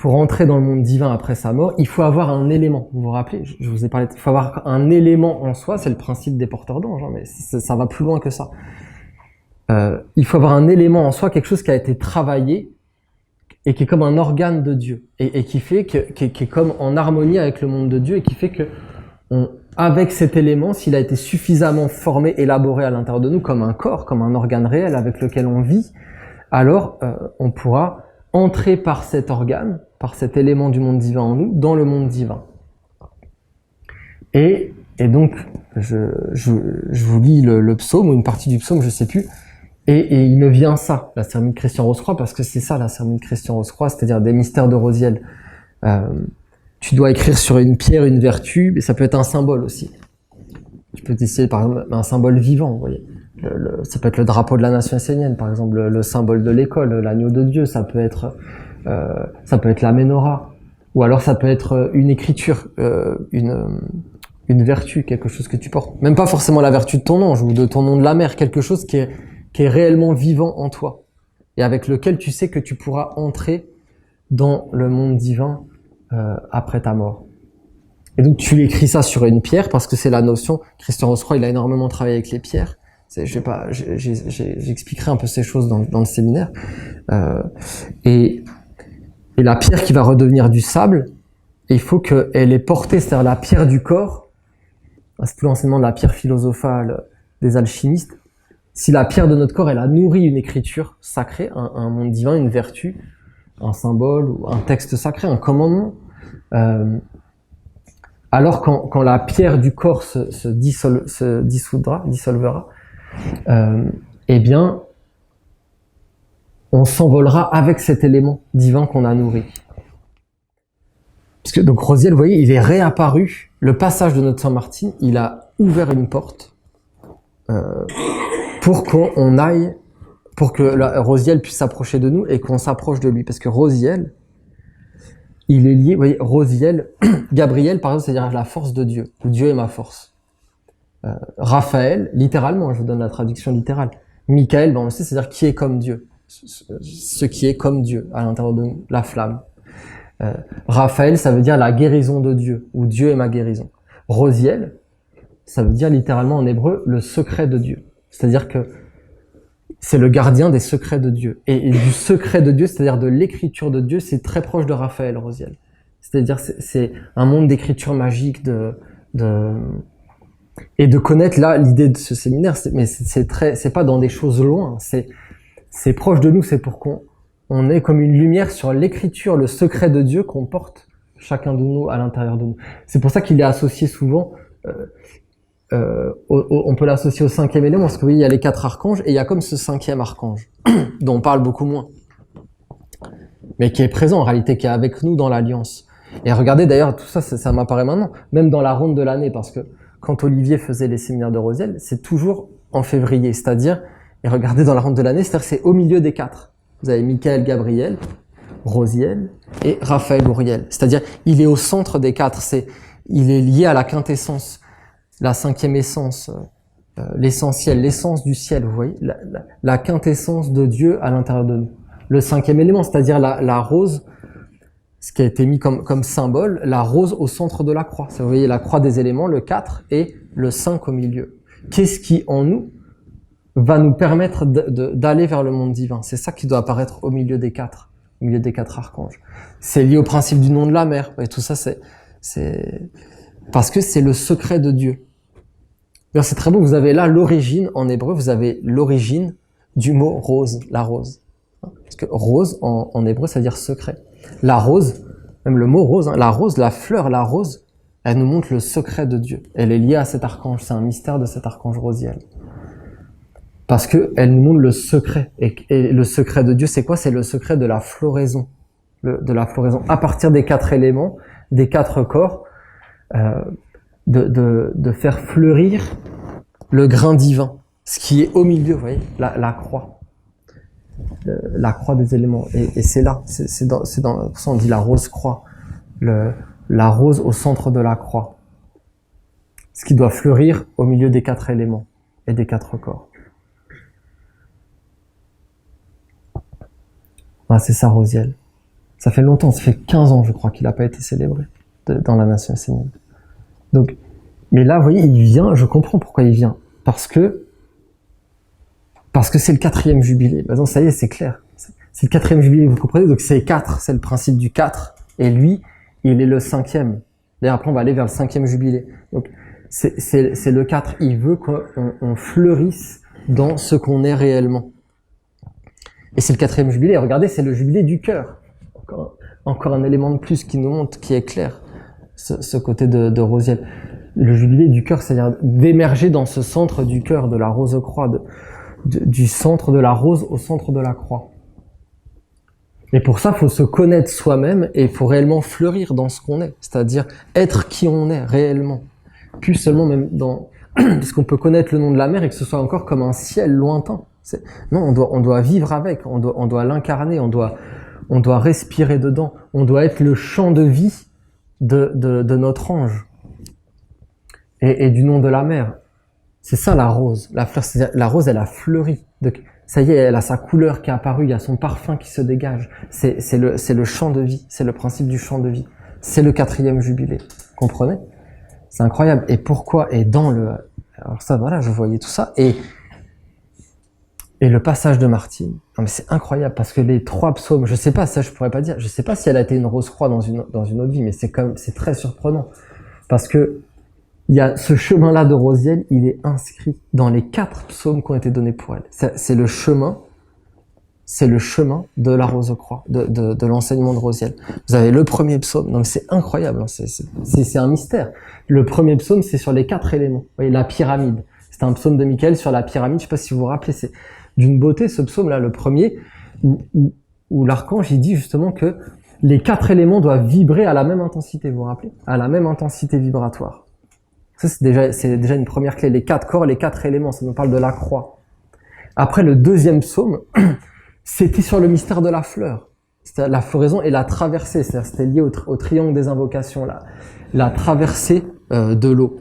pour entrer dans le monde divin après sa mort, il faut avoir un élément. Vous vous rappelez, je vous ai parlé, il faut avoir un élément en soi, c'est le principe des porteurs d'anges, hein, mais ça va plus loin que ça. Il faut avoir un élément en soi, quelque chose qui a été travaillé et qui est comme un organe de Dieu et qui fait qui est comme en harmonie avec le monde de Dieu et qui fait que avec cet élément, s'il a été suffisamment formé, élaboré à l'intérieur de nous comme un corps, comme un organe réel avec lequel on vit, alors on pourra entrer par cet organe, par cet élément du monde divin en nous, dans le monde divin. Et donc, je vous lis le psaume, ou une partie du psaume, je sais plus, et il me vient ça, la cérémonie de Christian Rosecroix, parce que c'est ça la cérémonie de Christian Rosecroix, c'est-à-dire des mystères de Rosiel. Tu dois écrire sur une pierre une vertu, mais ça peut être un symbole aussi. Tu peux essayer par exemple un symbole vivant, vous voyez. Ça peut être le drapeau de la nation essénienne, par exemple, le symbole de l'école, l'agneau de Dieu, ça peut être la menorah, ou alors ça peut être une écriture, une vertu, quelque chose que tu portes. Même pas forcément la vertu de ton ange ou de ton nom de la mère, quelque chose qui est réellement vivant en toi et avec lequel tu sais que tu pourras entrer dans le monde divin après ta mort. Et donc tu écris ça sur une pierre parce que c'est la notion. Christian Rosecroix, il a énormément travaillé avec les pierres. J'expliquerai un peu ces choses dans le séminaire. Et la pierre qui va redevenir du sable, et il faut qu'elle est portée, c'est-à-dire la pierre du corps. C'est plus l'enseignement de la pierre philosophale des alchimistes. Si la pierre de notre corps, elle a nourri une écriture sacrée, un monde divin, une vertu, un symbole ou un texte sacré, un commandement, alors quand la pierre du corps se dissolvera, eh bien, on s'envolera avec cet élément divin qu'on a nourri. Parce que, donc Rosiel, vous voyez, il est réapparu. Le passage de notre Saint-Martin, il a ouvert une porte pour qu'on aille, pour que Rosiel puisse s'approcher de nous et qu'on s'approche de lui. Parce que Rosiel, il est lié, vous voyez, Rosiel, Gabriel, par exemple, c'est-à-dire la force de Dieu, ou Dieu est ma force. Raphaël, littéralement, je vous donne la traduction littérale. Michael, on le sait, c'est-à-dire qui est comme Dieu. Ce qui est comme Dieu, à l'intérieur de nous, la flamme. Raphaël, ça veut dire la guérison de Dieu, ou Dieu est ma guérison. Rosiel, ça veut dire littéralement en hébreu le secret de Dieu. C'est-à-dire que c'est le gardien des secrets de Dieu. Et du secret de Dieu, c'est-à-dire de l'écriture de Dieu, c'est très proche de Raphaël, Rosiel. C'est-à-dire c'est un monde d'écriture magique, et de connaître là l'idée de ce séminaire, mais c'est pas dans des choses loin, c'est proche de nous, c'est pour qu'on ait comme une lumière sur l'écriture, le secret de Dieu qu'on porte chacun de nous à l'intérieur de nous. C'est pour ça qu'il est associé souvent, on peut l'associer au 5e élément, parce que oui, il y a les 4 archanges, et il y a comme ce 5e archange, dont on parle beaucoup moins, mais qui est présent en réalité, qui est avec nous dans l'alliance. Et regardez d'ailleurs, tout ça, ça m'apparaît maintenant, même dans la ronde de l'année, parce que quand Olivier faisait les séminaires de Rosiel, c'est toujours en février, c'est-à-dire, et regardez dans la ronde de l'année, c'est-à-dire c'est au milieu des 4. Vous avez Michael, Gabriel, Rosiel et Raphaël, Uriel. C'est-à-dire, il est au centre des 4, il est lié à la quintessence, la 5e essence, l'essentiel, l'essence du ciel, vous voyez, la quintessence de Dieu à l'intérieur de nous. Le 5e élément, c'est-à-dire la rose, ce qui a été mis comme symbole, la rose au centre de la croix. Vous voyez, la croix des éléments, le 4 et le 5 au milieu. Qu'est-ce qui, en nous, va nous permettre d'aller vers le monde divin? C'est ça qui doit apparaître au milieu des 4 archanges. C'est lié au principe du nom de la mère. Et tout ça, c'est parce que c'est le secret de Dieu. D'ailleurs, c'est très beau, vous avez là l'origine, en hébreu, vous avez l'origine du mot rose, la rose. Parce que rose, en hébreu, ça veut dire secret. La rose, même le mot rose, hein, la rose, la fleur, la rose, elle nous montre le secret de Dieu. Elle est liée à cet archange, c'est un mystère de cet archange Rosiel. Parce que elle nous montre le secret. Et le secret de Dieu, c'est quoi? C'est le secret de la floraison. De la floraison. À partir des 4 éléments, des 4 corps, de faire fleurir le grain divin. Ce qui est au milieu, vous voyez, la croix. La croix des éléments. Et c'est là, c'est dans, pour ça on dit la rose croix. La rose au centre de la croix. Ce qui doit fleurir au milieu des 4 éléments et des 4 corps. Ah, c'est ça, Rosiel. Ça fait longtemps, ça fait 15 ans, je crois, qu'il n'a pas été célébré dans la nation essénienne. Donc, mais là, vous voyez, il vient, je comprends pourquoi il vient. Parce que c'est le 4e jubilé. Bah non, ça y est, c'est clair. C'est le 4e jubilé, vous comprenez? Donc c'est 4, c'est le principe du 4. Et lui, il est le 5e. D'ailleurs, après, on va aller vers le 5e jubilé. Donc, c'est le 4. Il veut qu'on fleurisse dans ce qu'on est réellement. Et c'est le 4e jubilé. Et regardez, c'est le jubilé du cœur. Encore un élément de plus qui nous montre, qui éclaire ce côté de Rosiel. Le jubilé du cœur, c'est-à-dire d'émerger dans ce centre du cœur, de la rose-croix, du centre de la rose au centre de la croix. Et pour ça, il faut se connaître soi-même et il faut réellement fleurir dans ce qu'on est, c'est-à-dire être qui on est réellement. Plus seulement même parce qu'on peut connaître le nom de la mer et que ce soit encore comme un ciel lointain. Non, on doit vivre avec, on doit l'incarner, on doit respirer dedans, on doit être le champ de vie de notre ange et du nom de la mer. C'est ça la rose, la fleur, la rose elle a fleuri. Ça y est, elle a sa couleur qui est apparue, il y a son parfum qui se dégage. C'est le champ de vie, c'est le principe du champ de vie. C'est le 4e jubilé, comprenez? C'est incroyable. Et pourquoi? Et alors ça, voilà, je voyais tout ça. Et le passage de Martine. Non mais c'est incroyable parce que les 3 psaumes, je sais pas, ça je pourrais pas dire, je sais pas si elle a été une rose-croix dans une autre vie, mais c'est très surprenant. Parce que il y a ce chemin-là de Rosiel, il est inscrit dans les 4 psaumes qui ont été donnés pour elle. C'est le chemin de la rose-croix, de l'enseignement de Rosiel. Vous avez le premier psaume, donc c'est incroyable, hein, c'est un mystère. Le premier psaume, c'est sur les 4 éléments. Vous voyez, la pyramide. C'est un psaume de Michaël sur la pyramide, je sais pas si vous vous rappelez, c'est d'une beauté ce psaume-là, le premier, où l'archange, il dit justement que les 4 éléments doivent vibrer à la même intensité, vous vous rappelez? À la même intensité vibratoire. Ça, c'est déjà une première clé. Les 4 corps, les 4 éléments, ça nous parle de la croix. Après, le deuxième psaume, c'était sur le mystère de la fleur. C'était la floraison et la traversée. C'est-à-dire, c'était lié au triangle des invocations, la traversée de l'eau.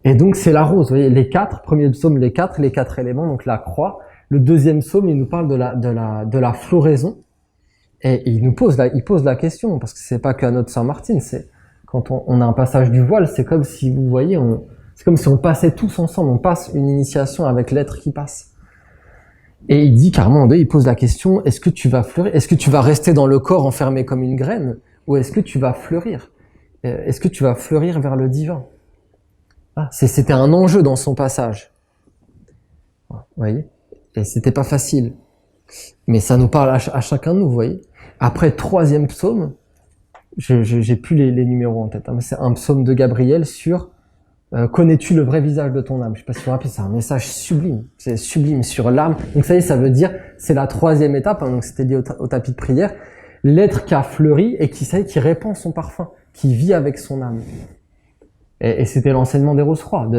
Et donc, c'est la rose. Vous voyez, les 4, premier psaume, les 4 éléments, donc la croix. Le deuxième psaume, il nous parle de la floraison. Et il pose la question, parce que c'est pas qu'à notre Saint-Martin, c'est quand on a un passage du voile, c'est comme si, vous voyez, c'est comme si on passait tous ensemble, on passe une initiation avec l'être qui passe. Et il dit carrément, il pose la question, est-ce que tu vas fleurir? Est-ce que tu vas rester dans le corps enfermé comme une graine? Ou est-ce que tu vas fleurir? Est-ce que tu vas fleurir vers le divin? C'était un enjeu dans son passage. Vous voyez? Et c'était pas facile. Mais ça nous parle à chacun de nous, vous voyez? Après, 3e psaume, j'ai plus les numéros en tête, hein, mais c'est un psaume de Gabriel sur connais-tu le vrai visage de ton âme? Je sais pas si vous vous rappelez, c'est un message sublime. C'est sublime sur l'âme. Donc ça y est, ça veut dire, c'est la 3e étape, hein, donc c'était lié au tapis de prière. L'être qui a fleuri et qui répand son parfum, qui vit avec son âme. Et c'était l'enseignement des Rose-Croix,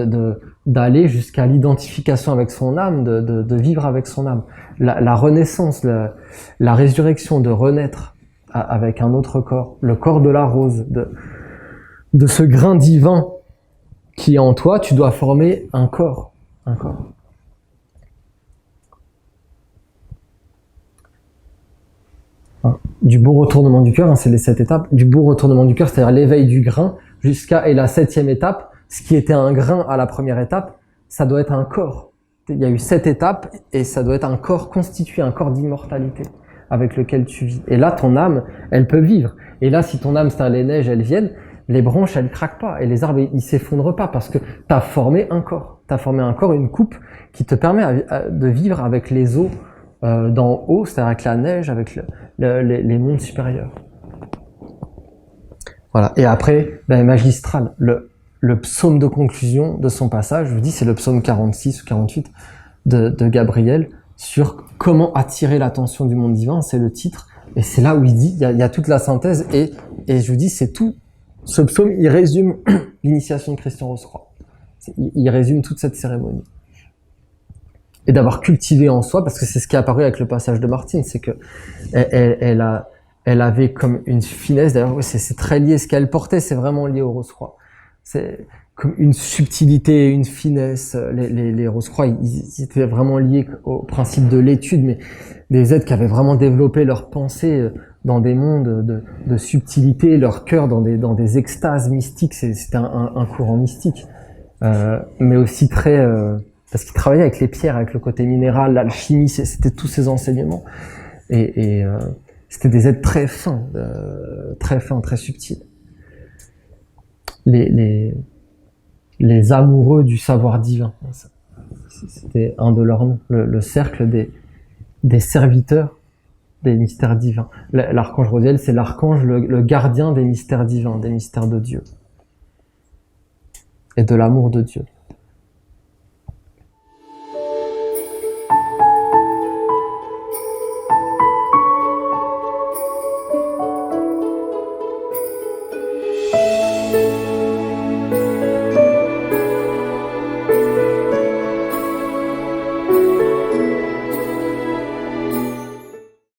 d'aller jusqu'à l'identification avec son âme, de vivre avec son âme. La renaissance, la résurrection, de renaître avec un autre corps, le corps de la rose, de ce grain divin qui est en toi, tu dois former un corps. Du beau retournement du cœur, hein, c'est les 7 étapes, du beau retournement du cœur, c'est-à-dire l'éveil du grain, et la 7e étape, ce qui était un grain à la première étape, ça doit être un corps. Il y a eu 7 étapes, et ça doit être un corps constitué, un corps d'immortalité, avec lequel tu vis. Et là, ton âme, elle peut vivre. Et là, si ton âme, c'est les neiges, elles viennent, les branches, elles craquent pas, et les arbres, ils s'effondrent pas, parce que t'as formé un corps. T'as formé un corps, une coupe, qui te permet de vivre avec les eaux d'en haut, c'est-à-dire avec la neige, avec les mondes supérieurs. Voilà. Et après, magistral, le psaume de conclusion de son passage, je vous dis, c'est le psaume 46 ou 48 de Gabriel, sur comment attirer l'attention du monde divin, c'est le titre, et c'est là où il dit, il y a toute la synthèse, et je vous dis, c'est tout. Ce psaume, il résume l'initiation de Christian Rose-Croix. Il résume toute cette cérémonie. Et d'avoir cultivé en soi, parce que c'est ce qui est apparu avec le passage de Martine, c'est que elle avait comme une finesse, d'ailleurs c'est très lié, ce qu'elle portait, c'est vraiment lié au Rose-Croix. comme une subtilité, une finesse. Les Rose-Croix, ils étaient vraiment liés au principe de l'étude, mais des êtres qui avaient vraiment développé leur pensée dans des mondes de subtilité, leur cœur dans des extases mystiques. C'était un courant mystique, mais aussi très parce qu'ils travaillaient avec les pierres, avec le côté minéral, l'alchimie, c'était tous ces enseignements, et c'était des êtres très fins, très subtils. Les amoureux du savoir divin, c'était un de leurs noms, le cercle des serviteurs des mystères divins. L'archange Rodiel, c'est l'archange, le gardien des mystères divins, des mystères de Dieu et de l'amour de Dieu.